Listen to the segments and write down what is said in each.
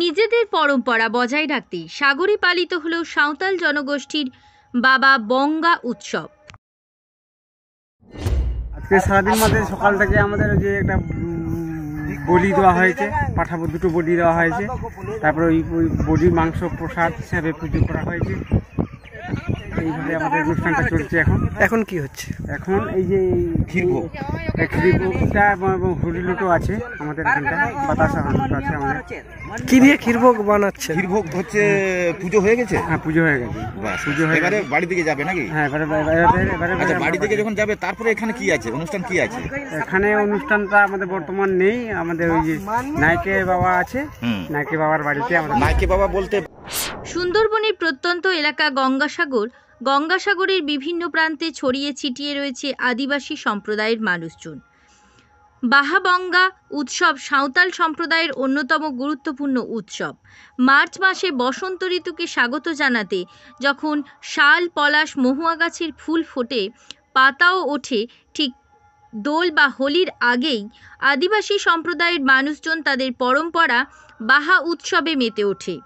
নিজেদের পরম্পরা বজায় রাখতে সাগরে পালিত হলো সাঁওতাল জনগোষ্ঠীর বাবা বঙ্গা উৎসব। আজকে সারাদিন মধ্যে সকাল থেকে আমাদের যে একটা বলি দেওয়া হয়েছে, পাঠা দুটো বলি দেওয়া হয়েছে, তারপরে ওই বলির মাংস প্রসাদ হিসাবে পুজো করা হয়েছে। এইভাবে আমাদের অনুষ্ঠানটা চলছে। এখন কি হচ্ছে? এখন এই যে ক্ষীরভোগটা এবং হুড়িলুটো আছে আমাদের এখানটা, বাতাসা হুড়িলুটো আছে আমাদের। কি দিয়ে ক্ষীরভোগ বানাচ্ছে? ক্ষীরভোগ হচ্ছে পুজো হয়ে গেছে? হ্যাঁ, পুজো হয়ে গেছে। পুজো হয়ে গেলে বাড়ি থেকে যাবে নাকি? হ্যাঁ, আচ্ছা, বাড়ি থেকে যখন যাবে তারপরে এখানে কি আছে, অনুষ্ঠান কি আছে? এখানে অনুষ্ঠানটা আমাদের বর্তমান নেই। আমাদের ওই যে নায়কে বাবা আছে, নায়কে বাবার বাড়িতে আমাদের। নায়কে বাবা বলতে সুন্দরবনের প্রত্যন্ত এলাকা গঙ্গাসাগরের বিভিন্ন প্রান্তে ছড়িয়ে ছিটিয়ে রয়েছে আদিবাসী সম্প্রদায়ের মানুষজন। বাহাবঙ্গা উৎসব সাঁওতাল সম্প্রদায়ের অন্যতম গুরুত্বপূর্ণ উৎসব। মার্চ মাসে বসন্ত ঋতুকে স্বাগত জানাতে যখন শাল, পলাশ, মহুয়া গাছের ফুল ফোটে, পাতাও ওঠে, ঠিক দোল বা হোলির আগেই আদিবাসী সম্প্রদায়ের মানুষজন তাদের পরম্পরা বাহা উৎসবে মেতে ওঠে।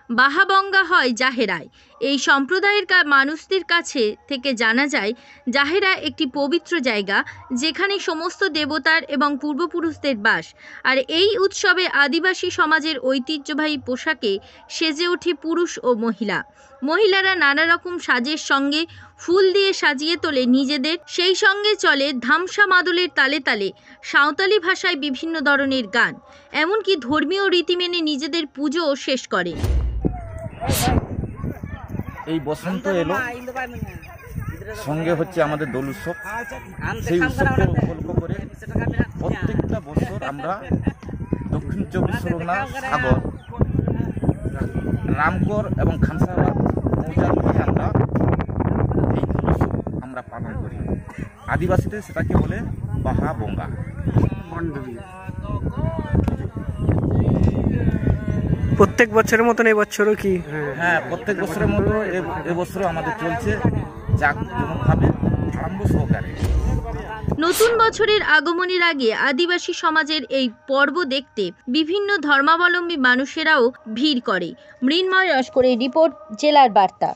বাহাবঙ্গা হয় জাহেরায়। এই সম্প্রদায়ের মানুষদের কাছে থেকে জানা যায়, জাহেরা একটি পবিত্র জায়গা যেখানে সমস্ত দেবতার এবং পূর্বপুরুষদের বাস। আর এই উৎসবে আদিবাসী সমাজের ঐতিহ্যবাহী পোশাকে সেজে ওঠে পুরুষ ও মহিলারা নানা রকম সাজের সঙ্গে ফুল দিয়ে সাজিয়ে তোলে নিজেদের। সেই সঙ্গে চলে ধামসা মাদলের তালে তালে সাঁওতালি ভাষায় বিভিন্ন ধরনের গান, এমনকি ধর্মীয় রীতি মেনে নিজেদের পুজোও শেষ করে। এই বসন্ত এলো, সঙ্গে হচ্ছে আমাদের দোল উৎসব। সেই উৎসবকে উপলক্ষ করে প্রত্যেকটা বছর আমরা দক্ষিণ চব্বিশ পরগনা সাগর, রামগড় এবং খানসাবাদ মৌজার মধ্যে আমরা এই দোল উৎসব আমরা পালন করি। আদিবাসীদের সেটাকে বলে বাহাবঙ্গা। প্রত্যেক বছরের মতন এবছরও কি? হ্যাঁ, প্রত্যেক বছরের মতো এবছরও আমাদের চলছে জাঁকজমকভাবে, আড়ম্বর সহকারে। নতুন বছরের আগমনের আগে আদিবাসী সমাজের এই পর্ব দেখতে বিভিন্ন ধর্মাবলম্বী মানুষেরাও ভিড় করে। মৃন্ময় লস্করের রিপোর্ট, জেলার বার্তা।